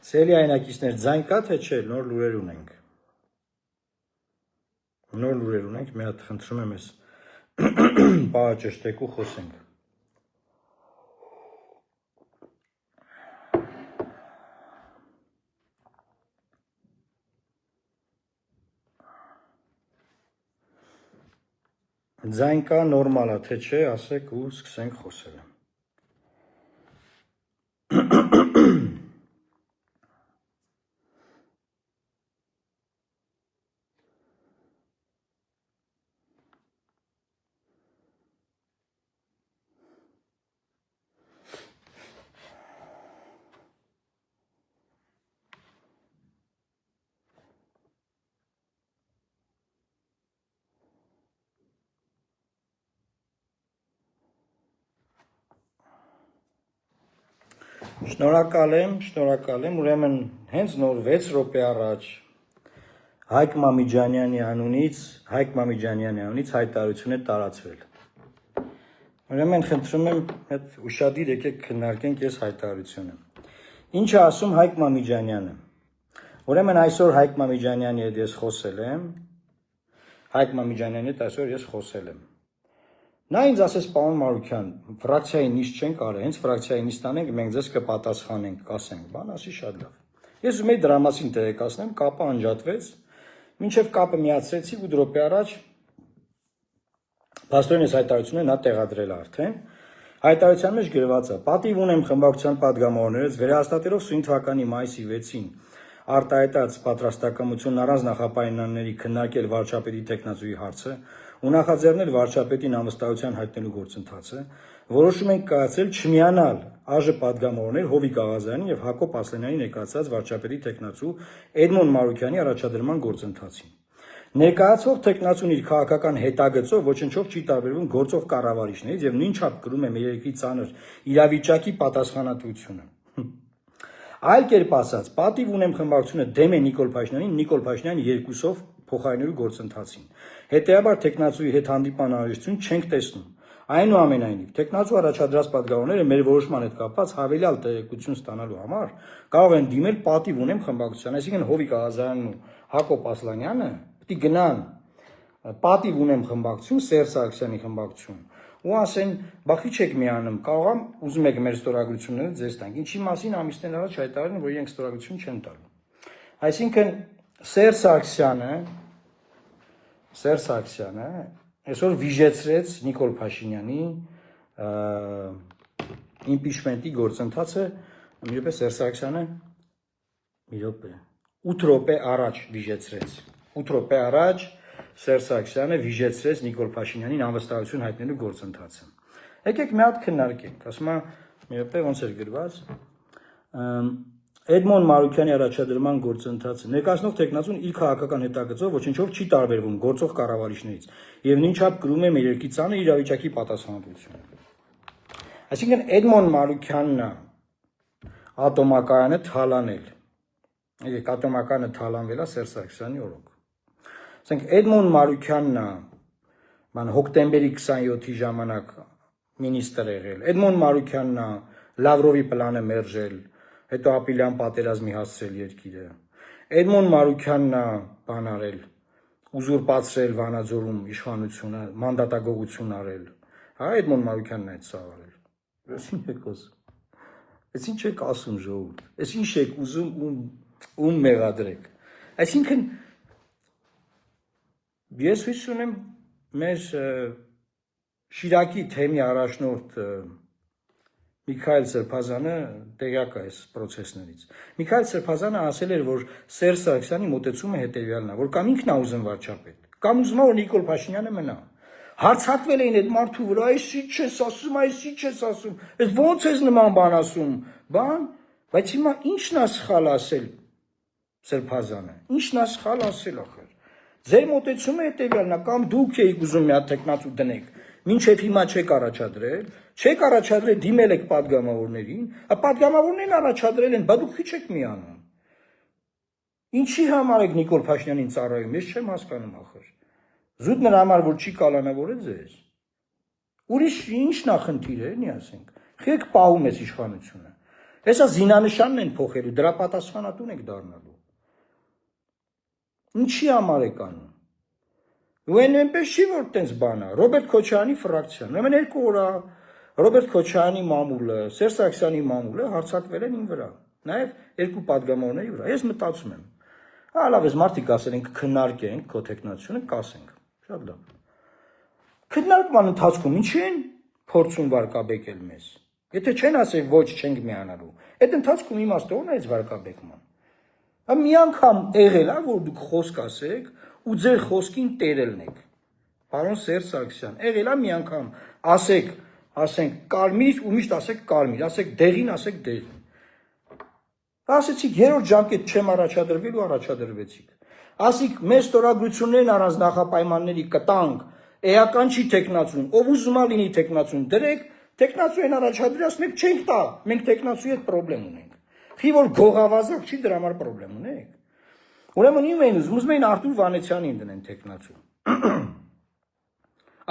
Սելի այնակիցներ, ձայն կա թե չէ, նոր լուրեր ունենք։ Նոր լուրեր ունենք, մի հատ խնդրում եմ ես պահը ճշտեք ու խոսենք։ Ձայն կա, նորմալ է, թե չէ, ասեք ու սկսենք խոսել։ Շնորհակալ եմ, ուրեմն հենց նոր 6 րոպե առաջ Հայկ Մամիջանյանի անունից հայտարարություն է տարածվել։ Ուրեմն խնդրում եմ այդ ուշադիր եկեք քննարկենք ես հայտարարությունը։ Ինչ է ասում Հայկ Մամիջանյանը։ Ուրեմն այսօր Հայկ Մամիջանյանի հետ ես խոսել եմ։ Նա ինձ ասեց, պարոն Մարուքյան, ֆրակցիայի նիստ չենք արել, հենց ֆրակցիայի նիստ անենք, մենք ձեզ կպատասխանենք, կասենք, բան, ասի շատ լավ։ Ես ուզում եի դրա մասին տեղեկացնեմ, կապը անջատվեց, մինչև կապը միացրեցի 8 րոպե առաջ փաստորեն այս հայտարարությունը նա տեղադրել է արդեն։ Հայտարարության մեջ գրված է. պատիվ ունեմ խմբակցության падգամավորներից վերահաստատելով սույն թվականի մայիսի 6-ին արտահայտած պատրաստակամությունն առանց նախապայմանների քննարկել վարչապետի տեխնացուի հարցը ու նախաձեռնել վարչապետին անվստահության հայտնելու գործընթացը, որոշում ենք կայացրել չմիանալ ԱԺ падգամավորներ Հովիկ Աղազարյանի եւ Հակոբ Ասլանյանի ներկայացած վարչապետի տեխնացու Էդմոն Մարուքյանի առաջադրման գործընթացին։ Ներկայացող տեխնացուն իր քաղաքական հետագծով ոչնչով չի տարբերվում գործող կառավարիչներից եւ նույն չափ կրում է մեր երկրի ծանր իրավիճակի պատասխանատվությունը։ Այլ կերպ ասած, պատիվ ունեմ խմբակցությունը դեմ է Նիկոլ Փաշինյանին, Նիկոլ Փաշինյանը երկուսով փոխարինելու գործընթացին։ Հետեւաբար տեխնացուի հետ հանդիպման անհրաժեշտություն չենք տեսնում։ Այնուամենայնիվ, տեխնացու առաջադրած падգամավորները մեր որոշման հետ կապված հավելյալ տեղեկություն ստանալու համար կարող են դիմել պատիվ ունեմ խմբակցության, այսինքն Հովիկ Աղազարյանն ու Հակոբ Ասլանյանը պետք է գնան պատիվ ունեմ խմբակցություն, Սերժ Սարգսյանի խմբակցություն ու ասեն, բախի չեք միանում, կարող եմ ուզում եք մեր ստորագրությունները ձեզ տանք։ Ինչի մասին ամիսներ առաջ հայտարարել են, որ իրենք ստորագրություն չեն տալու։ Այսինքն Սերժ Սարգսյանը այսօր վիժեցրեց Նիկոլ Փաշինյանի իմպիչմենտի գործընթացը, մի րոպե Սերժ Սարգսյանը 8 րոպե առաջ վիժեցրեց։ 8 րոպե առաջ Սերժ Սարգսյանը վիժեցրեց Նիկոլ Փաշինյանին անվստահություն հայտնելու գործընթացը։ Եկեք մի հատ քննարկենք, ասում եմ, մի րոպե ոնց էր գրված։ Էդմոն Մարուքյանի առաջադրման գործընթացը ներկայացնող տեխնացուն իր քաղաքական հետագծով ոչնչով չի տարբերվում գործող կառավարիչներից եւ նույն չափ կրում է մեր երկրի ծանր իրավիճակի պատասխանատվությունը։ Այսինքն Էդմոն Մարուքյանն է ատոմակայանը թալանել։ Եկեք ատոմակայանը թալանվել է Սերժ Սարգսյանի օրոք։ Ասենք Էդմոն Մարուքյանն է հոկտեմբերի 27-ի ժամանակ մինիստր եղել։ Էդմոն Մարուքյանն է Լավրովի պլանը մերժել, հետո ապիլյան պատերազմի հասցրել երկիրը։ Էդմոն Մարուքյանն է բան արել, ուզուրպացրել Վանաձորում իշխանությունը, մանդատագողություն արել։ Հա Էդմոն Մարուքյանն է այդ սա արել։ Այս ինչ եք ասում ժողովուրդ։ Այս ինչ եք ուզում ում մեղադրեք։ Այսինքն ես հույս ունեմ մեր Շիրակի թեմի առաջնորդ Միքայել Սրբազանը տեղյակ է այս process-ներից։ Միքայել Սրբազանը ասել էր, որ Սերժ Սարգսյանի մոտեցումը հետևյալն է, որ կամ ինքն է ուզում վարչապետ, կամ ուզում է որ Նիկոլ Փաշինյանը մնա։ Հարցակվել էին այդ մարդու վրա, այս ինչ ես ասում, այս ո՞նց ես նման բան ասում, բայց հիմա ի՞նչն է սխալ ասել Սրբազանը։ Ի՞նչն է սխալ ասել ախր։ Ձեր մոտեցումը հետևյալն է, կամ դուք եք ուզում մի հատ տեխնացու դնեք, մինչև հիմա չեք առաջադրել, դիմել եք падգամավորներին, падգամավորներն առաջադրել են, բա դուք քիչ եք միանում։ Ինչի համար եք Նիկոլ Փաշինյանին ծառայում, ես չեմ հասկանում ախր։ Զուտ նրա համար որ չի կալանավորել ձեզ։ Ուրիշ ի՞նչն է խնդիրը, էլի ասենք։ Խեք պահում ես իշխանությունը։ Հեսա զինանշանն են փոխելու, դրա պատասխանատուն եք դառնալու։ Ինչի համար եք անում։ Ու այնպես չի որ տենց բան է։ Ռոբերտ Քոչարյանի ֆրակցիան, ուրեմն 2 օր է Ռոբերտ Քոչարյանի մամուլը, Սերժ Սարգսյանի մամուլը հարձակվել են իմ վրա, նաև 2 падգամավորների վրա։ Ես մտածում եմ, լավ, ես մարդիկ ասել են քննարկենք քո տեխնացիոնը, կասենք, շատ լավ։ Քննարկման ընթացքում ինչի են փորձում վարկաբեկել մեզ։ Եթե չեն ասել ոչ չենք միանալու, այդ ընթացքում իմաստը ո՞րն է այս վարկաբեկման։ Մի անգամ եղել է, որ դուք խոսք ասեք ու ձեր խոսքին տերելն եք։ Պարոն Սերժ Սարգսյան, եղել է մի անգամ ասենք կարմիր ու միշտ ասեք կարմիր, ասեք դեղին, ասեք դեղին։ Ասեցիք 3-րդ ժամկետ չեմ առաջադրվել ու առաջադրվեցիք։ Ասիք մեր ստորագրություններն առանց նախապայմանների կտանք, էական չի տեխնացուն, ով ուզում է լինի տեխնացուն, դրեք տեխնացու են առաջադրած, մենք չենք տա, մենք տեխնացուի հետ պրոբլեմ ունենք։ Խի որ գողավազակ չի դրա համար պրոբլեմ ունենք։ Ուրեմն իմ են ուզում են Արտուր Վանեցյանին դնեն տեխնացու։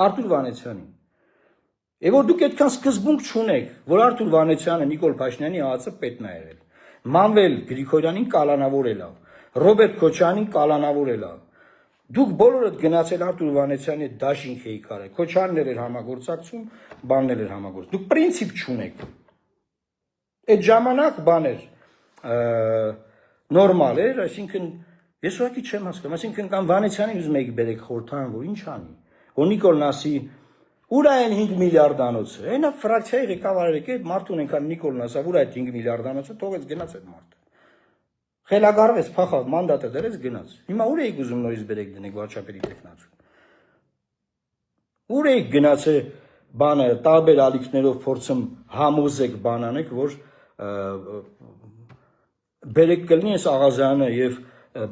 Արտուր Վանեցյանին։ Եվ որ դուք այդքան սկզբունք չունեք, որ Արտուր Վանեցյանը Նիկոլ Փաշինյանի ԱԱՑ պետն է եղել։ Մանվել Գրիգորյանին կալանավորել է, Ռոբերտ Քոչարյանին կալանավորել է։ Դուք բոլորդ գնացել Արտուր Վանեցյանի հետ դաշինք էիք արել։ Քոչարյանն էր համագործակցում, բաններ էր համագործակցում։ Դուք պրինցիպ չունեք։ Այդ ժամանակ բաներ նորմալ էր, այսինքն ես ուղղակի չեմ հասկանում, այսինքն կամ Վանեցյանին ուզում եք բերեք խորհրդան, որ ինչ անի։ Որ Նիկոլն ասի ուր է այն 5 միլիարդանոցը։ Այնա ֆրակցիայի ղեկավարը եկե այդ մարդուն ենքան Նիկոլն ասա, ուր է այդ 5 միլիարդանոցը, թողեց գնաց այդ մարդը։ Խելագարվեց, փախավ, մանդատը դրեց, գնաց։ Հիմա ուր էիք ուզում նորից բերեք դնեք վարչապետի տեխնացու։ Ուր էիք գնացել բանը տարբեր ալիքներով փորձում համոզեք բանանեք, որ բերեք կլինի այս Աղազյանը եւ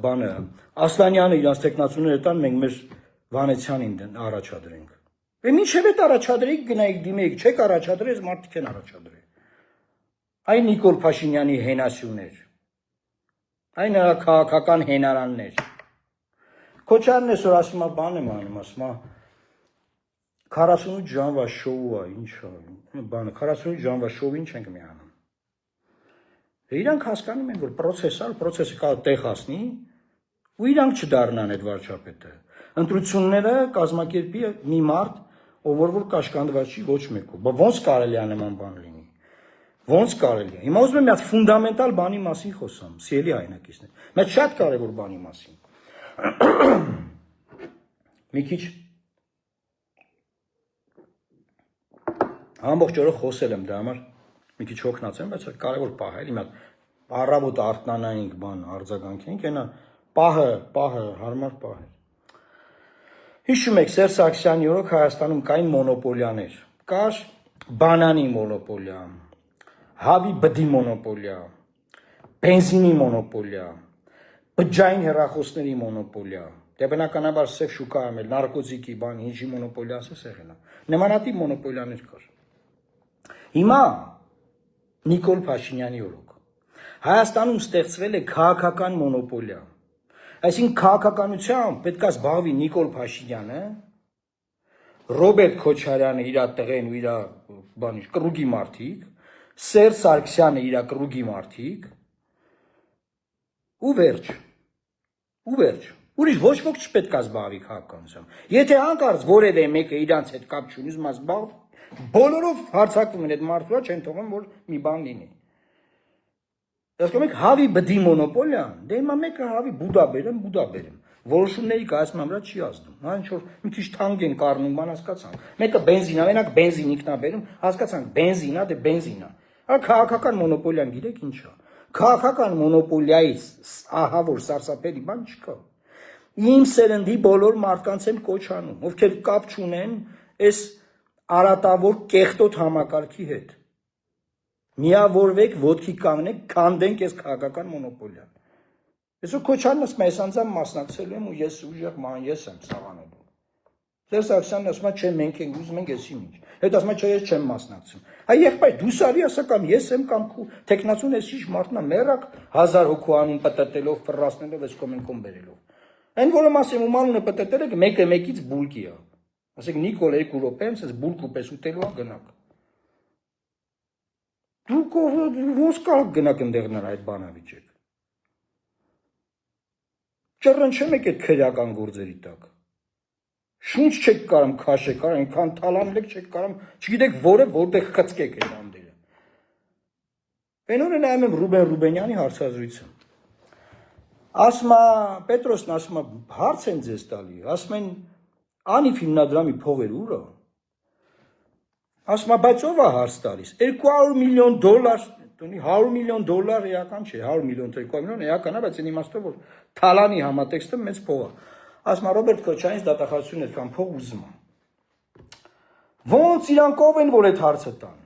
բանը Ասլանյանը իրանց տեխնացուները տան, մենք մեր Վանեցյանին առաջադրենք։ Ու մինչև այդ առաջադրեիք գնայիք դիմեիք, չեք առաջադրել, մարդիկ են առաջադրել։ Այն Նիկոլ Փաշինյանի հենասյուներ։ Այն նրա քաղաքական հենարաններ։ Քոչարյանն այսօր ասում է բան եմ անում, ասում է 48 ժամվա շոու է, ինչ է, բանը 48 ժամվա շոուին չենք միանում։ Իրանք հասկանում են, որ պրոցեսը կա տեղ հասնի, ու իրանք չդառնան այդ վարչապետը։ Ընտրությունները կազմակերպի մի մարդ, ով որ կաշկանդված չի ոչ մեկով։ Բայց ոնց կարելի է նման բան լինի։ Ոնց կարելի է։ Հիմա ուզում եմ մի հատ ֆունդամենտալ բանի մասին խոսամ, սիրելի հայրենակիցներ։ Մեծ շատ կարևոր բանի մասին։ Մի քիչ ամբողջ օրը խոսել եմ դրա համար, մի քիչ հոգնած եմ, բայց կարևոր պահ է, հիմա առավոտ արտանայինք բան արձագանքենք, այնա պահը հարմար պահ է։ Հիշում եք Սերժ Սարգսյանի օրոք Հայաստանում կային մոնոպոլիաներ, կար բանանի մոնոպոլիա, հավի բդի մոնոպոլիա, բենզինի մոնոպոլիա, բջջային հեռախոսների մոնոպոլիա, դե բնականաբար սև շուկայում էլ նարկոտիկի բան, ինչի մոնոպոլիա ասես եղել է։ Նմանատիպ մոնոպոլիաներ կար։ Հիմա Նիկոլ Փաշինյանի օրոք Հայաստանում ստեղծվել է քաղաքական մոնոպոլիա։ Այսինքն քաղաքականությամբ պետք է զբաղվի Նիկոլ Փաշինյանը, Ռոբերտ Քոչարյանը իր տղեն ու իր բանի կռուգի մարդիկ, Սերժ Սարգսյանը իր կռուգի մարդիկ, ու վերջ։ Ուրիշ ոչ ոք չպետք է զբաղվի քաղաքականությամբ։ Եթե հանկարծ որևէ մեկը իրանց հետ կապ չունի, ուզում է զբաղվի, բոլորով հարցակվում են այդ մարդուրա, չեն թողում, որ մի բան լինի։ Հասկանում եք, հավի բդի մոնոպոլիան, դե հիմա մեկը հավի բուդա բերեմ, որոշումների կայացման վրա չի ազդում։ Հա ինչ որ մի քիչ թանկ են կառնում, բան հասկացանք։ Մեկը բենզին է, մենակ բենզին ինքնա բերում, հասկացանք, բենզին է, դե բենզին է։ Հա քաղաքական մոնոպոլիան գիտեք ինչ է։ Քաղաքական մոնոպոլիայից ահա որ սարսափելի բան չկա։ Իմ սերնդի բոլոր մարդկանց եմ կոչ անում, ովքեր կապ չունեն այս արատավոր կեղտոտ համակարգի հետ։ Միավորվեք, ոտքի կանգնեք, քանդենք այս քաղաքական մոնոպոլիան։ Այսօր Քոչարյանն ասում է, ես անձամբ մասնակցելու եմ ու ես ուժեղ ես եմ սավանելու։ Սերժ Սարգսյանն ասում է, չէ, մենք ենք ուզում ենք էսի ինչ։ Հետ ասում է, չէ, ես չեմ մասնակցում։ Այ եղբայր, դու սարի ասա կամ ես եմ կամ քու տեխնացուն էսի մարդն է մեռակ 1000 հոգու անուն պտտելով, ֆռասնելով, այս կոմենկոմ բերելով։ Այն որը ասեմ ում անունը պտտել եք, մեկը մեկից բուլկի է։ Ասեք Նիկոլ 2 րոպե, ասես բուլկու պես ուտելու է գնաք։ Դուք ոնց կարող գնաք այնտեղ նրա այդ բանը վիճեք։ Ճռն չեմ եք այդ քրեական գործերի տակ։ Շունչ չեք կարամ քաշեք, այնքան թալանել չեք կարամ, չգիտեք որը որտեղ խցկեք այդ անդերը։ Այնօր նայում եմ Ռուբեն Ռուբենյանի հարցազրույցը։ Ասում է Պետրոսն ասում է հարց են ձեզ տալի, ասում են Անիվ հիմնադրամի փողերը ուր է։ Ասում է բայց ով է հարց տալիս։ 200 միլիոն դոլար, տունի 100 միլիոն դոլար էական չէ, 100 միլիոն 200 միլիոն էական է, բայց այն իմաստով որ թալանի համատեքստը մեծ փող է։ Ասում է Ռոբերտ Քոչարյանից դատախազությունը այդքան փող ուզում է։ Ոնց իրանք ով են որ այդ հարցը տան։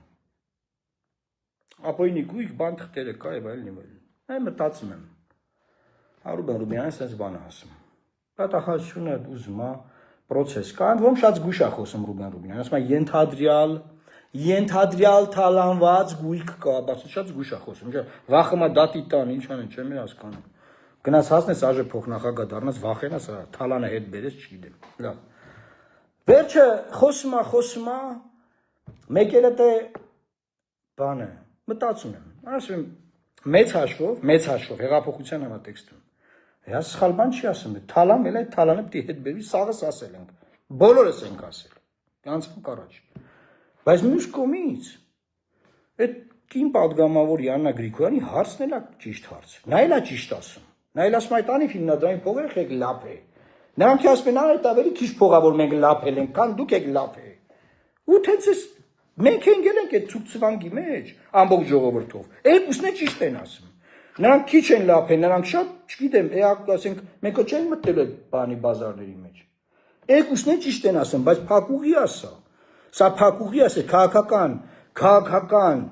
Ապոյնի գույք բան թղթերը կա եւ այլն։ Այ մտածում եմ։ Ռուբեն Ռուբյանն ասես բան ասում։ Դատախազությունը ուզում է process կա, ում շատ զգուշ է խոսում Ռուբեն Ռուբյանն, ասում է ենթադրյալ թալանված գույք կա, բայց շատ զգուշ է խոսում, վախում է դատի տան, ինչ անեն, չեմ հասկանում։ Գնաց հասնես ԱԺ փոխնախագահ դառնաս, վախենաս, թալանը հետ բերես, չգիտեմ։ Լավ։ Վերջը խոսում է, մեկ էլ է բանը, մտածում եմ, ասում եմ, մեծ հաշվով, հեղափոխության համատեքստում։ Հա սխալ բան չի ասում, թալան էլ այդ թալանը պիտի հետ բերվի, սաղս ասել ենք, բոլորս ենք ասել, անցանք առաջ, բայց մյուս կողմից, այդ կին պատգամավոր Յաննա Գրիգորյանի հարցն էլ է ճիշտ հարց, նա էլ է ճիշտ ասում, նա էլ ասում այդ Անիվ հիմնադրամի փողերը եք լափել, նրանք ասում են այդ ավելի քիչ փողա որ մենք լափել ենք, քան դուք եք լափել, ու թե մենք ենք այդ ցուկցվանգի մեջ, ամբողջ ժողովրդով, երկուսն է ճիշտ են ասում։ Նրանք քիչ են լափել, նրանք շատ, չգիտեմ, ասենք, մենք չեն մտել այդ բանի բազարների մեջ։ Երկուսն է ճիշտ են ասում, բայց փակուղի ասա։ Սա փակուղի ասա, քաղաքական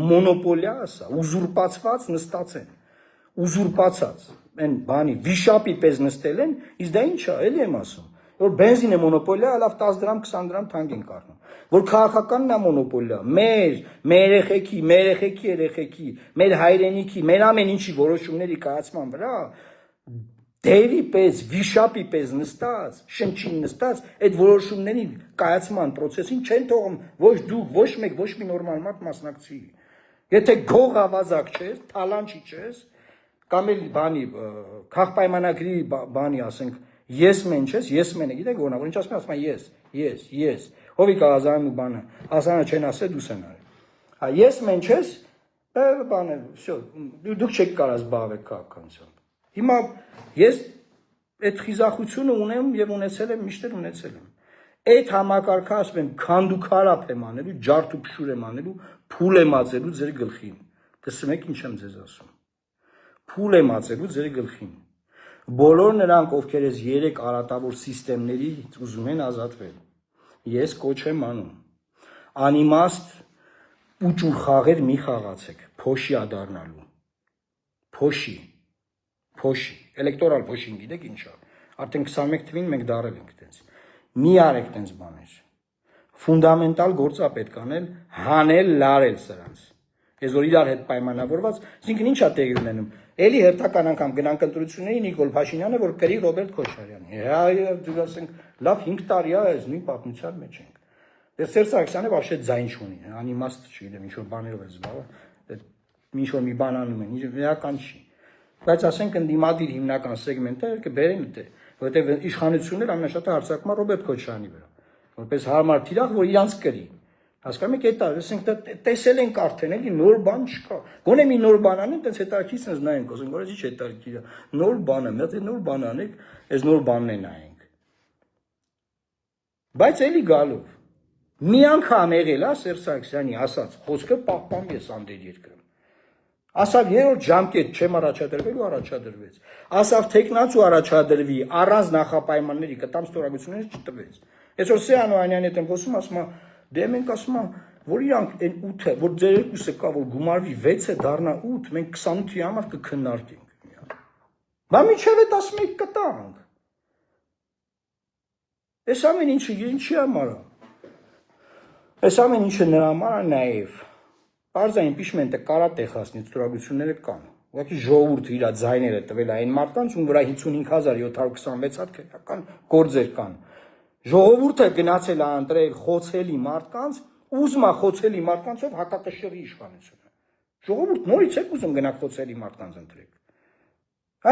մոնոպոլիա ասա, ուզուրպացված նստած են։ Ուզուրպացած, այն բանի վիշապի պես նստել են, իսկ դա ինչ է, էլի եմ ասում։ Որ բենզինը մոնոպոլիա, լավ 10 դրամ, 20 դրամ թանկ են կառնում։ Որ քաղաքականն է մոնոպոլիա, մեր երեխեքի, մեր հայրենիքի, մեր ամեն ինչի որոշումների կայացման վրա դերի պես, վիշապի պես նստած, շնչին նստած, այդ որոշումների կայացման process-ին չեն թողում ոչ դուք, ոչ մեկ, ոչ մի նորմալ մարդ մասնակցի։ Եթե գող ավազակ չես, թալանչի չես, կամ էլ բանի քաղաքպայմանագրի բանի ասենք ես մեն չես, ես մենը գիտեք ոնա, որ ինչ ասում եմ, ես Հովիկ Աղազարյանը բանը, ասանը չեն ասել դու սեն արել։ Հա ես մեն չես, բանը, всё, դուք չեք կարող զբաղվել քաղաքականությամբ։ Հիմա ես այդ խիզախությունը ունեմ եւ ունեցել եմ, միշտ ունեցել եմ։ Այդ համակարգը ասում եմ, քանդուքարապ եմ անելու, ջարդ ու փշուր եմ անելու, փուլ եմ ածելու ձեր գլխին։ Տեսնում եք ինչ եմ ձեզ ասում։ Փուլ եմ ածելու ձեր գլխին։ Բոլոր նրանք, ովքեր այս 3 արատավոր համակարգերի ուզում են ազատվել։ Ես կոչ եմ անում։ Անիմաստ ուճուր խաղեր մի խաղացեք, փոշի ադառնալու։ Փոշի, էլեկտորալ փոշին գիտեք ինչա։ Արդեն 21 թվին մենք դարել ենք այդպես։ Մի արեք այդպես բաներ։ Ֆունդամենտալ գործ է պետք անել, հանել, լարել սրանց։ Ես որ իրար հետ պայմանավորված, այսինքն ի՞նչ է տեղի ունենում։ Էլի հերթական անգամ գնանք ընտրությունների Նիկոլ Փաշինյանը, որ կրի Ռոբերտ Քոչարյանի։ Հա, դուք ասենք, լավ 5 տարի է, այս նույն պատմության մեջ ենք։ Դե Սերժ Սարգսյանը вообще ձայն չունի, անիմաստ չգիտեմ, ինչ որ բաներով է զբաղվում, ինչ որ մի բան անում են, իրական չի։ Բայց ասենք ընդդիմադիր հիմնական սեգմենտը կբերեն դե, որովհետև իշխանությունն էլ ամենաշատը հարձակվում է Ռոբերտ Քոչարյանի վրա, որպես հարմար թիրախ, որ իրանց կրի։ Հասկանում եք, դա ասենք տեսել ենք արդեն, էլի նոր բան չկա։ Գոնե մի նոր բան անեն, այդպես հետաքրքիր sense նայենք, ասենք, որ ինչ հետաքրքիր է։ Նոր բան է, մի հատ նոր բան անեք, այս նոր բանն է նայենք։ Բայց էլի գալով մի անգամ եղել է Սերժ Սարգսյանի ասած խոսքը պահպան ես անդեր երկրում։ Ասավ երրորդ ժամկետ չեմ առաջադրվելու, առաջադրվեց։ Ասավ տեխնացու առաջադրվի, առանց նախապայմանների կտամ ստորագրությունները չտվեց։ Այսօր Սեյան Օհանյանի հետ եմ խոսում, ասում է դե մենք ասում եմ, որ իրանք այն 8-ը, որ ձեր երկուսը կա, որ գումարվի 6-ը դառնա 8, մենք 28-ի համար կքննարկենք։ Բա միջև է 11 կտանք։ Այս ամեն ինչը ինչի համար է։ Այս ամեն ինչը նրա համար է նաև։ Պարզա իմպիչմենտը կարա տեղացնի, ստորագրությունները կան։ Ուղղակի ժողովուրդը իր ձայները տվել այն մարդկանց, ում վրա 55726 հատ քրեական գործեր կան։ Ժողովուրդը գնացել է ընտրել խոցելի մարդկանց, ուզում է խոցելի մարդկանցով հակակշռի իշխանությունը։ Ժողովուրդ նորից եք ուզում գնաք խոցելի մարդկանց ընտրեք։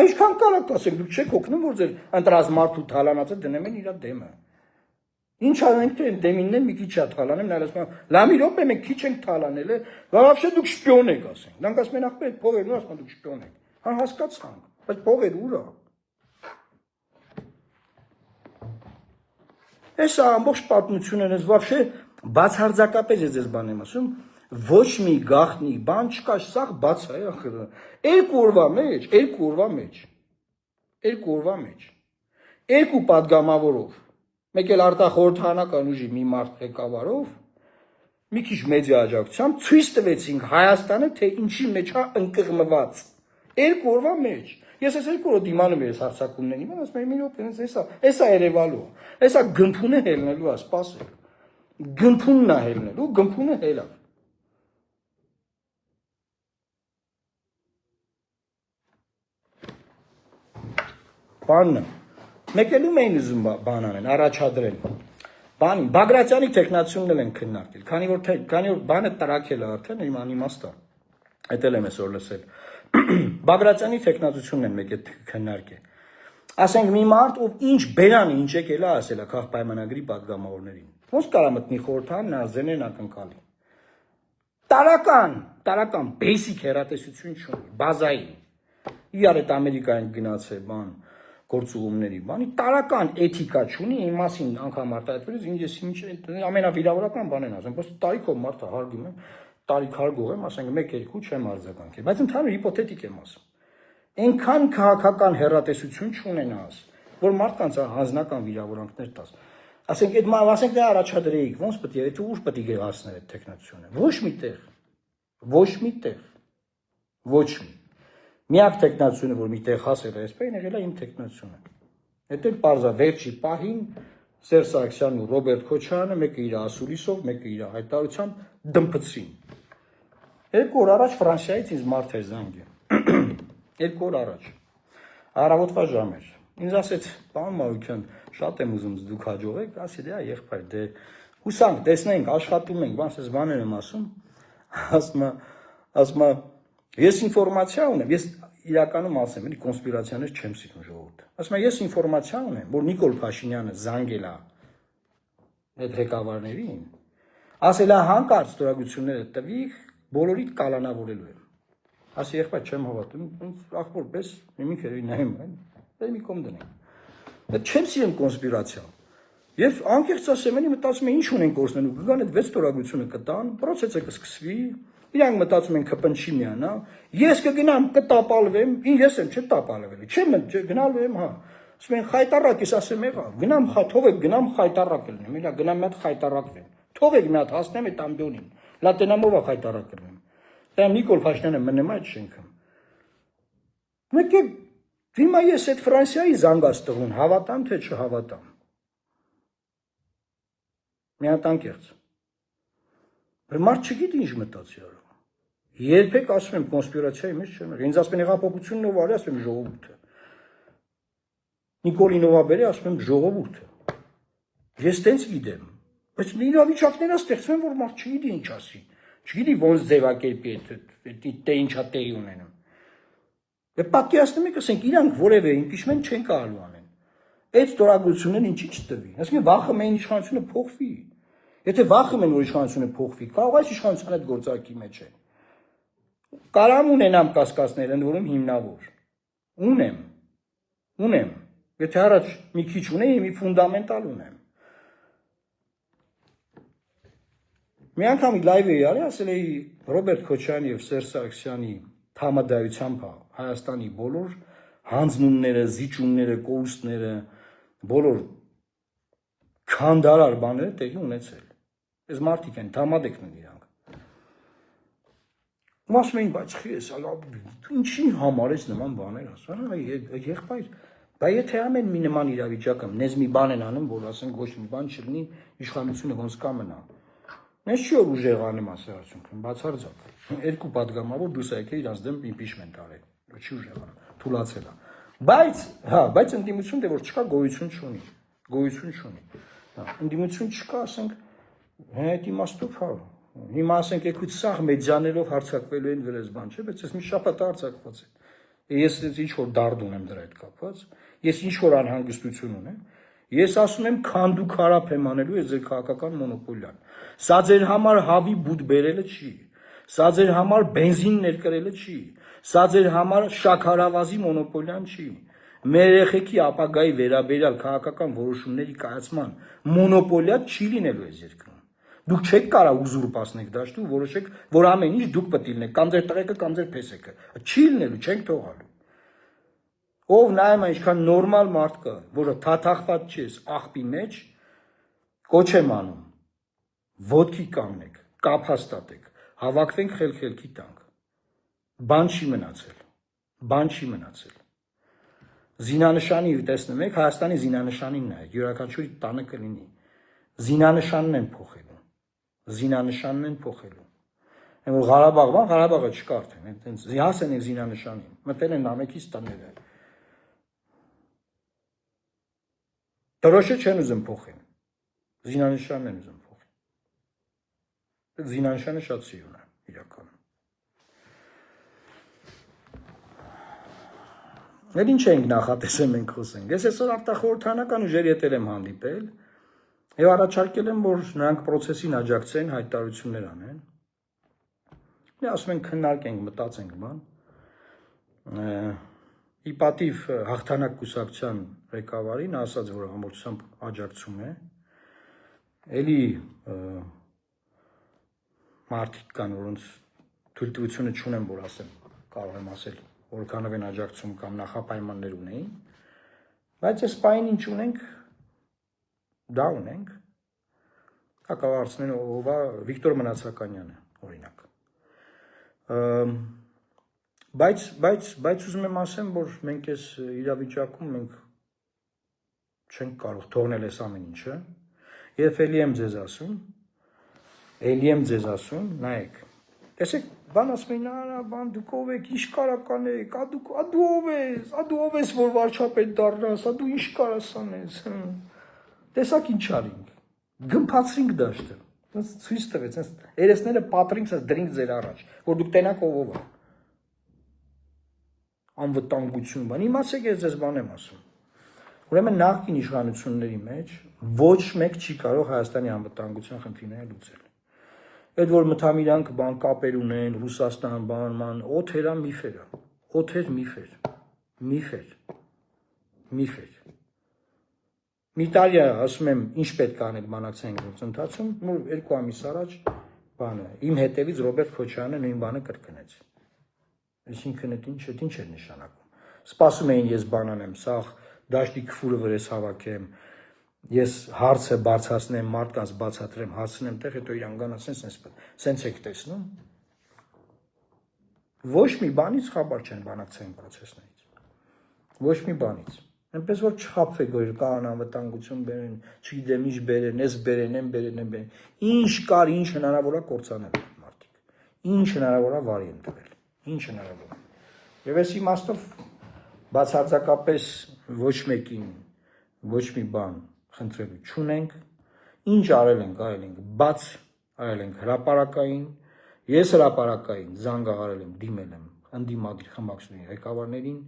Այսքան կարակ ասեք, դուք չեք օգնում, որ ձեր ընտրած մարդու թալանածը դնեմ են իր դեմը։ Ինչ անենք թե դեմինն են մի քիչ շատ թալանեմ, նա ասում է, լամի րոպե մենք քիչ ենք թալանել, вообще դուք շպիոն եք ասենք։ Դրանք ասում են ախպեր այդ փողերն ու ասում դուք շպիոն եք։ Հա հասկացանք, բայց փողեր ուր է։ Էսա ամբողջ պատմությունն էս вообще բացարձակապես ես ձեզ բան եմ ասում, ոչ մի գաղտնի բան չկա, սա բաց է ախր։ Երկու օրվա մեջ երկու падգամավորով մեկ էլ արտախորհրդարանական ուժի մի մարդ ղեկավարով մի քիչ մեդիա աջակցությամբ ցույց տվեցինք Հայաստանը թե ինչի մեջ է ընկղմված երկու օրվա մեջ ես այս երկու օր դիմանում եմ հարցակումներին իմ ասում եմ մի րոպե էսա երևալու էսա գմփունը հելնելու է սպասել գմփունն է հելնելու գմփունը հելա բանը մեկելում էին ուզում բան անեն, առաջադրեն։ Բանին Բագրատյանի տեխնացիոնն են քննարկել, քանի որ բանը տրակել է արդեն իմ անիմաստա։ Էդ էլ եմ այսօր լսել։ Բագրատյանի տեխնացիոնն են մեկ է քննարկել։ Ասենք մի մարդ, ով ինչ բերան ինչ եկել է ասել է քաղ պայմանագրի падգամավորներին։ Ոնց կարա մտնի խորհրդան նազենեն ակնկալի։ Տարական basic հեռատեսություն չունի, բազային։ Իրար այդ Ամերիկայից գնացել բան գործուղումների բանի տարական էթիկա չունի իմ մասին անգամ արտահայտվելուց ինչ ամենավիրավորական բանն ասեմ просто տարիքով մարդը հարգում եմ տարիք հարգող եմ ասենք 1-2 չեմ արձագանքել բայց ընդհանուր հիպոթետիկ եմ ասում այնքան քաղաքական հեռատեսություն չունենաս որ մարդկանց հանձնական վիրավորանքներ տաս ասենք այդ դա առաջադրեիք ոնց պետք է եթե ուր պետք է գեղացներ այդ տեխնացիոնը ոչ մի Միակ տեխնացիոնը, որ միտեղ հասել է այսպես, եղել է իմ տեխնացիոնը։ Այդ էլ պարզա վերջի պահին Սերժ Սարգսյանն ու Ռոբերտ Քոչարյանը մեկը իր ասուլիսով, մեկը իր հայտարարությամբ դմփցրին։ 2 օր առաջ Ֆրանսիայից ինձ մարդ էր զանգել։ 2 օր առաջ։ Առավոտվա ժամ էր։ Ինձ ասեց, պարոն Մարուկյան, շատ եմ ուզում դուք հաջողեք, ասի դե եղբայր, դե հուսանք, տեսնենք, աշխատում ենք, բանս բաներ եմ ասում, ասում Ես ինֆորմացիա ունեմ, ես իրականում ասեմ, էլի կոնսպիրացիաներ չեմ սիրում ժողովուրդ։ Ասում եմ, ես ինֆորմացիա ունեմ, որ Նիկոլ Փաշինյանը զանգել է այդ ղեկավարներին, ասել է հանկարծ ստորագրությունները տվիք, բոլորիդ կալանավորելու եմ։ Ասի եղբայր չեմ հավատում, ախպոր պես մի քանի նայում են, դե մի կողմ դնենք։ Դա չեմ սիրում կոնսպիրացիա։ Եվ անկեղծ ասեմ, էլի մտածում եմ ինչ ունենք կորցնելու, կգան այդ 6 ստորագրությունը կտան, process-ը կսկսվի Իրանք մտածում են կպնչի միանա, ես կգնամ կտապալվեմ, ես եմ չտապալվելու, չեմ գնալու եմ, հա, ասում են խայտարակ, ես ասեմ եղա, գնամ թողեք գնամ խայտարակ լինեմ, իրա գնամ մի հատ խայտարակվեմ, թողեք մի հատ հասնեմ այդ ամբյոնին, լատենամով է խայտարակ լինեմ, դա Նիկոլ Փաշինյանը մնեմ այդ շենքը։ Մեկ է հիմա ես այդ Ֆրանսիայի զանգած տղուն հավատամ թե չհավատամ։ Մի հատ անկեղծ։ Մարդ չգիտի ինչ մտածի արա։ Երբեք ասում եմ կոնսպիրացիայի մեջ չեմ եղել։ Ինձ ասում են հեղափոխությունն ով արի, ասում եմ ժողովուրդը։ Նիկոլին ով բերի, ասում եմ ժողովուրդը։ Ես տենց գիտեմ, բայց իրավիճակներ ստեղծվում են, որ մարդ չգիտի ինչ ասի։ Չգիտի ոնց ձևակերպի այդ ինչա տեղի ունենում։ Դե պատկերացնում եք, ասենք իրանք որևէ իմպիչմենտ չեն կարողանում անեն։ Այդ ստորագրությունն ինչի չտվի։ Այսինքն վախը մեն իշխանությունը փոխվի։ Եթե վախում են, որ իշխանությունը փոխվի, կարող է իշխանության այդ գործարքի մեջ է։ Կարամ ունենամ կասկածներ, ընդ որում հիմնավոր։ Ունեմ։ Եթե առաջ մի քիչ ունեի, մի ֆունդամենտալ ունեմ։ Մի անգամ լայվ էի արել, ասել էի Ռոբերտ Քոչարյանի եւ Սերժ Սարգսյանի համադայությամբ Հայաստանի բոլոր հանձնումները, զիջումները, կորուստները, բոլոր քանդարար բաները տեղի ունեցել։ Այս մարդիկ են, դամադեկն են իրանք։ Ասում էին, բայց խես, ինչի համար ես նման բաներ ասում, եղբայր, բայց եթե ամեն մի նման իրավիճակը մեզ մի բան են անում, որ ասենք ոչ մի բան չլինի, իշխանությունը ոնց կա մնա։ Ես չի որ ուժեղ անեմ ասել արդյունքում, բացարձակ։ 2 падգամավոր դուրս եկել իրանց դեմ իմպիչմենտ արել, չի ուժեղ անում, թուլացել է։ Բայց ընդդիմություն դե որ չկա գոյություն չունի։ Ընդդիմություն չկա, ասենք Այդ իմաստով, հա, Հիմա ասենք եկույց սաղ մեդիաներով հարցակվելու են գրես բան, չէ՞, բայց ես մի շաբաթ հարցակված եմ։ Ես ինչ որ դարդ ունեմ դրա հետ կապված, ես ինչ որ անհանգստություն ունեմ։ Ես ասում եմ քանդու քարափ եմ անելու ես ձեր քաղաքական մոնոպոլիան։ Սա ձեր համար հավի բուտ բերելը չի։ Սա ձեր համար բենզին ներկրելը չի։ Սա ձեր համար շաքարավազի մոնոպոլիան չի։ Մեր երեխեքի ապագայի վերաբերյալ քաղաքական որոշումների կայացման մոնոպոլիա չի լինելու այս երկրում։ Դուք չեք կարող ուզուրպացնեք դաշտում, որոշեք, որ ամեն ինչ դուք պետք է լինեք, կամ ձեր տղեկը, կամ ձեր փեսեկը։ Չի լինելու, չենք թողալու։ Ով նայում է ինչքան նորմալ մարդ կա, որը թաթախված չի աղբի մեջ, կոչ եմ անում։ Ոտքի կանգնեք, կապ հաստատեք, հավաքվենք խելքի տանք։ Բան չի մնացել։ Բան չի մնացել։ Զինանշանի տեսնում եք, Հայաստանի զինանշանին նայեք, յուրաքանչյուրի տանը կլինի։ Զինանշանն են փոխելու։ Զինանշանն են փոխելու։ Այն որ Ղարաբաղը չկա արդեն, այտենց հասեն են զինանշանին, մտել են նամեկից տները։ Դրոշը չեն ուզում փոխեն։ Զինանշանն են ուզում փոխեն։ Զինանշանը շատ սիրուն է իրականում։ Այդ ինչ ենք նախատեսել մենք խոսենք։ Ես այսօր արտախորհրդանական ուժերի հետ եմ հանդիպել եւ առաջարկել եմ, որ նրանք process-ին աջակցեն, հայտարարություններ անեն։ Մենք ասում ենք քննարկենք, մտածենք բան։ Ի պատիվ հաղթանակ կուսակցության ղեկավարին ասաց, որ ամբողջությամբ աջակցում է։ Էլի մարդիկ կան, որոնց թույլտվությունը չունեմ, որ ասեմ, կարող եմ ասել, որքանով են աջակցում կամ նախապայմաններ ունեին, բայց այս պայն ինչ ունենք, դա ունենք, հակավարցնեն ով է Վիկտոր Մնացականյանը, օրինակ։ Բայց ուզում եմ ասեմ, որ մենք այս իրավիճակում մենք չենք կարող թողնել այս ամեն ինչը, եւ էլի եմ ձեզ ասում, նայեք, տեսեք, բան ասում են, բան դուք ով եք, ինչ կարական եք, դու ով ես, որ վարչապետ դառնաս, դու ինչ կարաս անես, տեսակ ինչ արինք, գմփացրինք դաշտը, ցույց տվեց, երեսները պատրինք, դրինք ձեր առաջ, որ դուք տենաք ով է, անվտանգություն, բան, իմացեք ես ձեզ բան եմ ասում, ուրեմն նախկին իշխանությունների մեջ ոչ մեկ չի կարող Հայաստանի անվտանգության խնդիրները լուծել։ Այդ որ մթամիրանք բան կապեր ունեն, Ռուսաստան, բան, օթերա միֆերա, օթեր միֆեր։ Մի տարի ասում եմ, ինչ պետք է անել բանակցային գործընթացում, նոր 2 ամիս առաջ բանը, իմ հետևից Ռոբերտ Քոչարյանը նույն բանը կրկնեց։ Այսինքն այդ ինչ է նշանակում։ Սպասում էին ես բան անեմ, սաղ դաշտի քֆուրը վրես հավաքեմ, ես հարցը բարձրացնեմ, մարդկանց բացատրեմ, հասցնեմ տեղ, հետո իրան գան ասեն, սենց եք տեսնում։ Ոչ մի բանից խաբար չեն բանակցային պրոցեսներից։ Ոչ մի բանից։ Այնպես որ չխաբվեք, որ կան անվտանգություն բերեն, չգիտեմ ինչ բերեն, ես բերեն, են բերեն։ Ինչ կար, ինչ հնարավոր է կործանել մարդիկ։ Ինչ հնարավոր է վարի են տվել։ Ինչ հնարավոր է։ Եվ այս իմաստով բացարձակապես ոչ մեկին ոչ մի բան խնդրելու չունենք, ինչ արել ենք, բաց արել ենք հրապարակային, ես հրապարակային զանգահարել եմ, դիմել եմ ընդդիմադիր խմբակցությունների ղեկավարներին,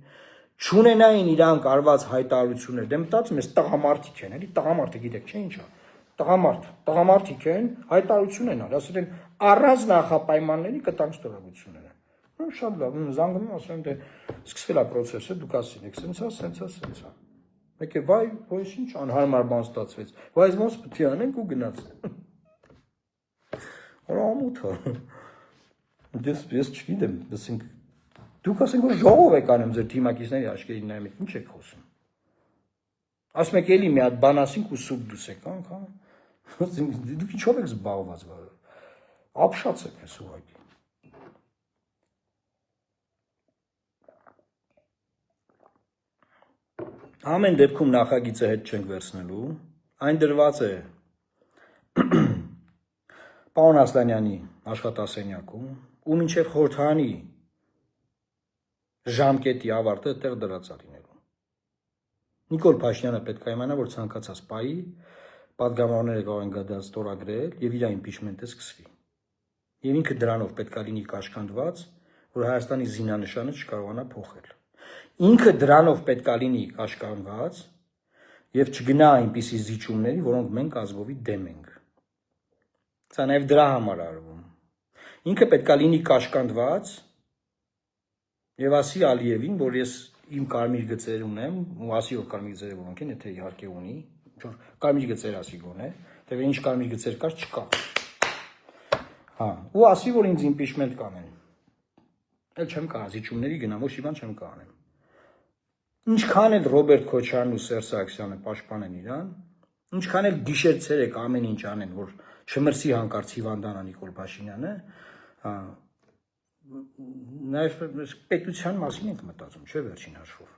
չունենային իրանք արված հայտարարություններ, դե մտածում ես տղամարդիկ են, էլի տղամարդը գիտեք, չէ՞ ինչա, տղամարդիկ են, հայտարարություն են արել, ասել են առանց նախապայմանների կտանք ստորագրությունները։ Շատ լավ, զանգում եմ, ասում եմ, դե սկսվել է process-ը, դուք ասին եք, սենց է։ Մեկ է, վայ, ոչ ինչ անհարմար բան ստացվեց, բայց ոնց պետք է անենք ու գնաց։ Օրա ամոթ է։ Ես չգիտեմ, դուք ասենք, որ ժողով եք անում ձեր թիմակիցների աչքերին նայում եք, ինչ եք խոսում։ Ասում եք, էլի մի հատ բան ասինք ու սուտ դուսեք, անգամ։ Դուք ինչով եք զբաղված, ապշած եք ես ուղղակի։ Ամեն դեպքում նախագիծը հետ չենք վերցնելու, այն դրված է պարոն Ասլանյանի աշխատասենյակում, ու մինչև խորհրդարանի ժամկետի ավարտը տեղ դրած է լինելու։ Նիկոլ Փաշինյանը պետք է իմանա, որ ցանկացած պահի պատգամավորները կարող են գդալ ստորագրել եւ իր impeachment-ը սկսվի։ Եվ ինքը դրանով պետք է լինի կաշկանդված, որ Հայաստանի զինանշանը չկարողանա փոխել։ Ինքը դրանով պետք է լինի կաշկանդված եւ չգնա այնպիսի զիջումների, որոնք մենք ազգովի դեմ ենք։ Սա նաեւ դրա համար արվում։ Ինքը պետք է լինի կաշկանդված եւ ասի Ալիևին, որ ես իմ կարմիր գծեր ունեմ, ու ասի որ կարմիր գծերը որոնք են, եթե իհարկե ունի, որ կարմիր գծեր ասի գոնե, թե ինչ կարմիր գծեր կար չկա։ Հա, ու ասի որ ինձ իմպիչմենտ կանեն։ Էլ չեմ կարող զիջումների գնամ, ոչ մի բան չեմ կարող անեմ։ Ինչքան էլ Ռոբերտ Քոչարյանն ու Սերժ Սարգսյանը պաշտպանեն իրան, ինչքան էլ գիշեր-ցերեկ ամեն ինչ անեն, որ չմրսի հանկարծ հիվանդանա Նիկոլ Փաշինյանը, նաև պետության մասին ենք մտածում, չէ՞ վերջին հաշվով։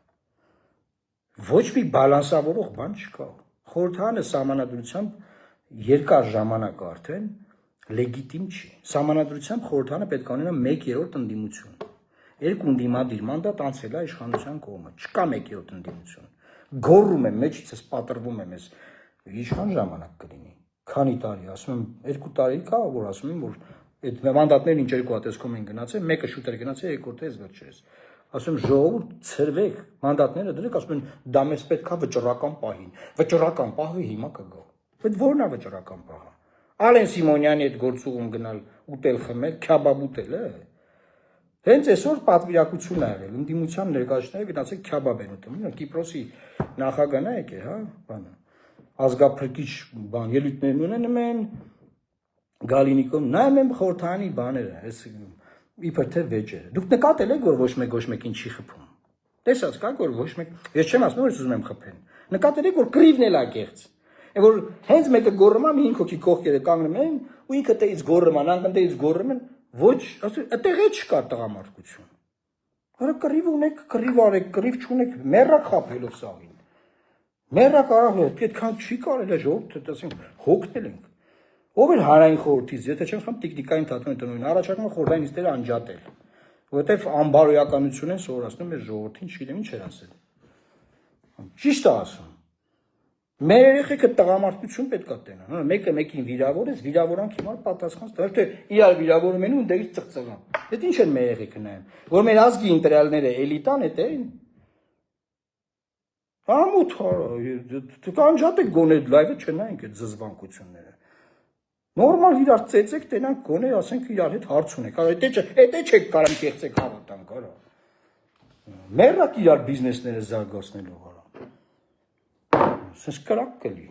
Ոչ մի բալանսավորող բան չկա։ Խորհրդարանը սահմանադրությամբ երկար ժամանակ արդեն լեգիտիմ չի։ Սահմանադրությամբ խորհրդարանը պետք է ունենա 1/3 ընդդիմություն։ Երկու ընդդիմադիր մանդատ անցել է իշխանության կողմը, չկա 1/3 ընդդիմություն։ Գոռում եմ, մեջիցս պատրվում եմ, ես իշխան ժամանակ կլինի։ Քանի տարի, ասում եմ 2 տարի կա, որ ասում եմ, որ այդ մանդատներն ինչ երկու հատեսքում են գնացել, մեկը շուտ էր գնացել, երկրորդը էս վերջերս։ Ասում եմ ժողովուրդ ցրվեք, մանդատները դրեք, ասում են դա մեզ պետքա վճռական պահին։ Վճռական պահը հիմա կգա։ Բայց ո՞րն է վճռական պահը։ Ալեն Սիմոնյանի հետ գործուղում գնալ, ուտել խմել, քյաբաբ ուտել է։ Հենց այսօր պատվիրակություն ա եղել, ընդդիմության ներկայացուցիչները գնացել քյաբաբ են ուտում։ Կիպրոսի նախագահն է եկել, հա, բանը։ Ազգափրկիչ բան, ելույթներն ունենում են, Գալինիկով նայում եմ խորհրդարանի բաները, այս իբր թե վեճերը։ Դուք նկատել եք, որ ոչ մեկին չի խփում։ Տեսած կաք, որ ոչ մեկ, ես չեմ ասում, որ ես ուզում եմ խփեն։ Նկատել եք, որ կռիվն էլ ա կեղծ։ Որ հենց մեկը գոռում է, մի 5 հոգի կողքերը կանգնում են, ու ինքը տեից գոռում են, անկնդեից գոռում են, ոչ, ասում, այդտեղ է չկա տղամարդկություն։ Արա կռիվ ունեք, կռիվ արեք, կռիվ չունեք, մեռակ խափելով սաղին։ Մեռակ արավ, այդքան չի կարել է ժողովուրդ, ասենք, հոգնել ենք։ Ով էր հանրային խորհրդից, եթե չեմ խփում տիկնիկային թատրոնի տնօրեն, առաջարկում խորհրդային նիստերը անջատել, որովհետև անբարոյականություն են սովորացնում մեր ժողովրդին, չգիտեմ ինչ էր ասել։ Ճիշտ է ասում։ Մեր երեխեքը տղամարդկություն պետք է տենան, մեկը մեկին վիրավորես, վիրավորանք հիմա պատասխան ստա, թե իրար վիրավորում են ու դերից ծղծղան։ Դա ինչ են մեր երեխեքը նայում, որ մեր ազգի ինտերիալները էլիտան է տեն։ Ամոթ, դուք անջատեք գոնե լայվը չնայենք այդ զզվանկությունները։ Նորմալ իրար ծեծեք, տենանք գոնե, ասենք իրար հետ հարց ունեք, այդ չեք կարամ կեղծեք հավատանք, արա։ Մեռակ իրար բիզնեսները զարգացնելով, արա։ Սենց կրակ կլի։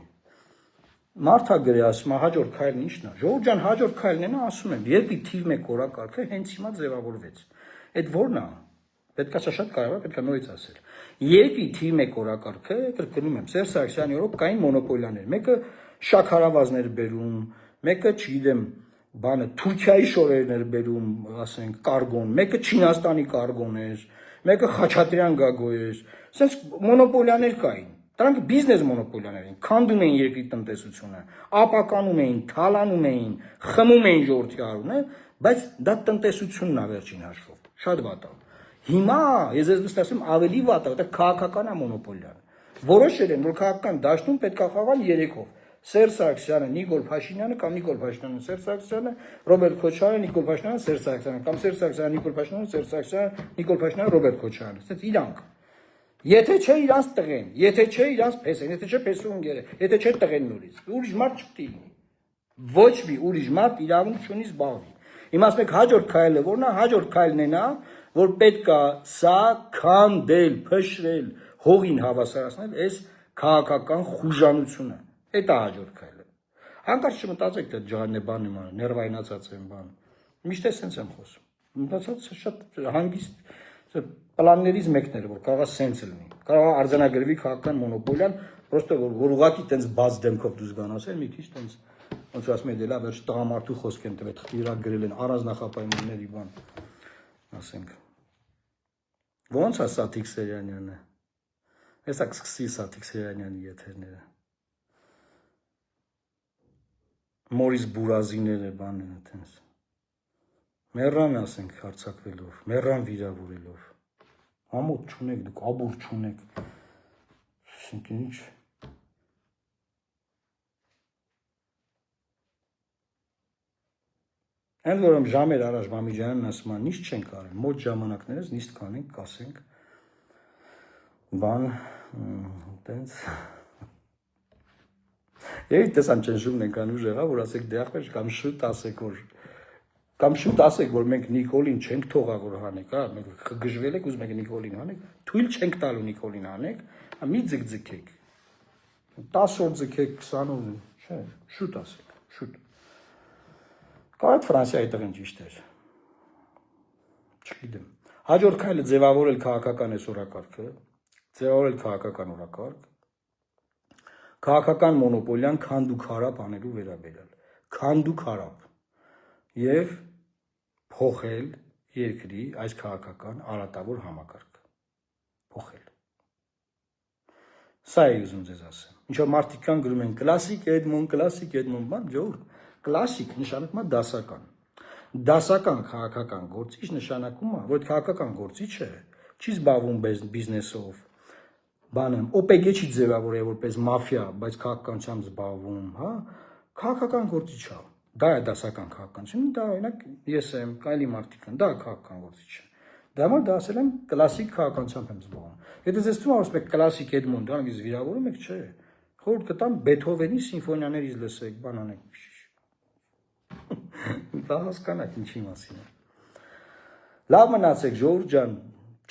Մարդա գրի ասում, հաջորդ քայլն ինչն է։ Ժողովուրդ ջան, հաջորդ քայլն է, ասում եմ, երկրի թիվ 1 օրակարգը հենց հիմա ձևավորվեց։ Այդ ո՞րն է։ Պետք է շատ կարևոր, պետք է նորից ասել։ Երկրի թիվ 1 օրակարգը, կրկնում եմ, Սերժ Սարգսյանի օրոք կային մոնոպոլիաներ։ Մեկը շաքարավազներ բերում, մեկը, չգիտեմ, բանը Թուրքիայի շորերներ բերում, ասենք, կարգոն, մեկը Չինաստանի կարգոն էր, մեկը Խաչատրյան գագո էր։ Սենց մոնոպոլիաներ կային։ Դրանք բիզնես մոնոպոլիաներ են, քանդում էին երկրի տնտեսությունը, ապականում էին, թալանում էին, խմում էին ժողովրդի արունը, բայց դա տնտեսությունն է վերջին հաշվով, շատ վատ է։ Հիմա ես ձեզ ասում ավելի վատ է, որտեղ քաղաքական է մոնոպոլիան։ Որոշել են, որ քաղաքական դաշտում պետք է խաղան 3-ով։ Սերժ Սարգսյանը, Նիկոլ Փաշինյանը կամ Նիկոլ Փաշինյանը, Սերժ Սարգսյանը, Ռոբերտ Քոչարյանը, Նիկոլ Փաշինյանը, Սերժ Սարգսյանը կամ Սերժ Սարգսյանը, Նիկոլ Փաշինյանը, Սերժ Սարգսյանը, Նիկոլ Փաշինյանը, Ռոբերտ Քոչարյանը։ Այսինքն իրանք։ Եթե չէ իրանց տղեն, եթե չէ իրանց փեսեն, եթե չէ փեսունգերը, եթե չէ տղեն նորից։ Ուրիշ մարդ չպետք է լինի։ Ոչ մի ուրիշ մարդ իրավունք չունի զբաղվի։ Հիմա ասում եք հաջորդ քայլը որն է, հաջորդ քայլն է նա, որ պետք է սա քանդել, փշրել, հողին հավասարացնել այս քաղաքական խուժանությունը։ Այդ է հաջորդ քայլը։ Հանկարծ չմտածեք, թե ջանե բան իմ ներվայնացած եմ բան։ Միշտ էսենց եմ խոսում։ Մտածած շատ հանգիստ պլաններից մեկն էր, որ կարող է սենց լինի։ Կարող է արձանագրվի քաղաքական մոնոպոլիան, պրոստը որ ուղղակի տենց բաց դեմքով դուրս գան ասել, մի քիչ տենց ոնց ասում են, դե լավ, վերջ տղամարդու խոսք են տվել, թղթի գրել են առանձնախապայմանների բան, ասենք։ Ոնց է Սաթիկ Սերյանյանը։ Հեսա կսկսի Սաթիկ Սերյանյանի եթերները։ Մորիս Բուրազիները բանն է տենց։ Մեռան ասենք հարցակվելով, մեռան վիրավորելով։ Ամոթ չունեք, դուք աբուր չունեք։ Ասենք ինչ։ Ընդ որում ժամեր առաջ Մամիջյանն ասում է, նիստ չենք արել, մոտ ժամանակներս նիստ կանենք, կասենք, բան, տենց, եվ տեսան ճնշումն ենք անում ժեղա, որ ասեք դեախվեր, կամ շուտ ասեք, որ մենք Նիկոլին չենք թողա, որ հանեք, մենք գժվել եք, ուզում եք Նիկոլին հանեք, թույլ չենք տալու Նիկոլին հանեք, մի ձգձգեք, 10 օր ձգեք, 20 օր, չէ, շուտ ասեք, շուտ։ Կարդ Ֆրանսիայի տղին ճիշտ էր, չգիտեմ, հաջորդ քայլը ձևավորել քաղաքական այս օրակարգը, ձևավորել քաղաքական օրակարգ, քաղաքական մոնոպոլիան քանդուքարապ անելու վերաբերյալ, քանդուքարապ եւ փոխել երկրի այս քաղաքական արատավոր համակարգը, փոխել։ Սա է ուզում ձեզ ասեմ։ Ինչ որ մարդիկ կան գրում են կլասիկ Էդմոն, բան, ջոր, կլասիկ նշանակում է դասական։ Դասական քաղաքական գործիչ նշանակում է, որ քաղաքական գործիչը չի զբաղվում բիզնեսով, բանը, OPG չի ձևավորել որպես մաֆիա, բայց քաղաքականությամբ զբաղվում, հա, քաղաքական գործիչ է։ Դա է դասական քաղաքականություն, դա օրինակ ես եմ, կայլի մարդիկ են, դա քաղաքական գործիչ է։ Դա համար դա ասել եմ կլասիկ քաղաքականությամբ եմ զբաղվում։ Եթե ձեզ թվում է, որ ասեք կլասիկ Էդմոն, դա ինձ վիրավորում եք, չէ։ Խորհուրդ կտամ Բեթհովենի սիմֆոնիաներից լսեք, բան անեք։ Դա հասկանաք ինչի մասին է։ Լավ մնացեք, ժողովուրդ ջան,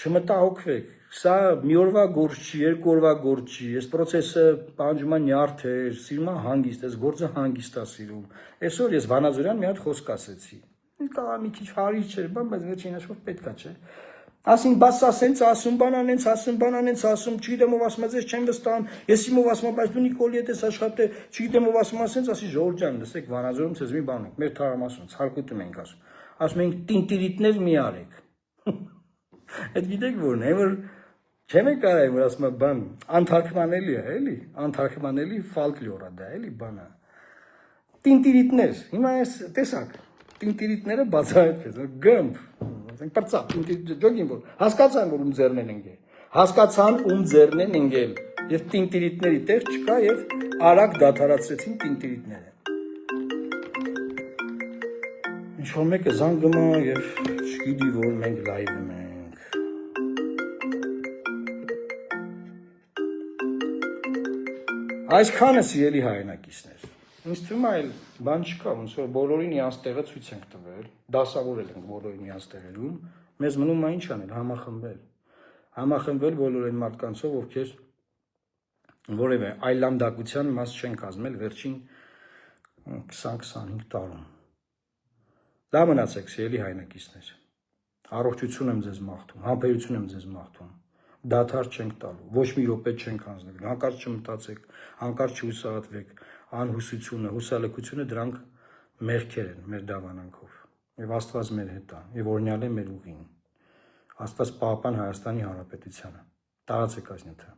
չմտահոգվեք։ Սա մի օրվա գործ չի, երկու օրվա գործ չի, այս process-ը պահանջում է նյարդեր, սիրում է հանգիստ, այս գործը հանգիստ է սիրում։ Այսօր ես Վանաձորյան մի հատ խոսք ասեցի։ Կա մի քիչ հարիր չէր, բայց վերջին հաշվով պետք է, չէ։ Ասին, բաս սա սենց ասում, բանանենց ասում, չգիտեմ ով ասում, ես չեմ վստահում, ես իմով ասում, բայց դու Նիկոլի հետ ես աշխատել, չգիտեմ ով ասում, ասենց, ասի Ժողովուրդ ջան, լսեք, Վանաձորում ցեզ մի բան ենք, մեր թարամասում, ցարկուտում ենք ասում ենք տինտիրիտներ մի արեք։ Այդ գիտեք որն է, որ չեմ եք արայ, որ ասում եմ, բան, անթարգմանելի է, էլի, անթարգմանելի ֆոլկլոր է դա, էլի, բանա։ Տինտիրիտներ, հիմա ես տեսակ, տինտիրիտները բացահայտվեց, գմբ, ասենք պրծա, ջոգին որ, հասկացան, որ ձեռն են ընկել, հասկացան ձեռն են ընկել, և տինտիրիտների տեղ չկա և արագ դադարեցրեցին տինտիրիտները։ Ինչ-որ մեկը զանգում է և չգիտի, որ մենք լայվում ենք։ Այսքանը սիրելի հայրենակիցներ, ինձ թվում է այլ բան չկա, ոնց որ բոլորին իրանց տեղը ցույց ենք տվել, դասավորել ենք բոլորին իրանց տեղերում, մեզ մնում է ինչ անել, համախմբվել բոլոր այն մարդկանցով, ովքեր որևէ այլանդակության մաս չեն կազմել վերջին 20-25 տարում։ Լավ մնացեք, սիրելի հայրենակիցներ, առողջություն եմ ձեզ մաղթում, համբերություն եմ ձեզ մաղթում, դադար չենք տալու, ոչ մի րոպե չենք հանձնելու, հանկարծ չմտածեք, հանկարծ չհուսահատվեք, անհուսությունը, հուսալքությունը դրանք մեղքեր են մեր դավանանքով, և Աստված մեր հետ է, և օրհնյալ է մեր ուղին, Աստված պահապան Հայաստանի Հանրապետությանը, տարածեք այս նյութը։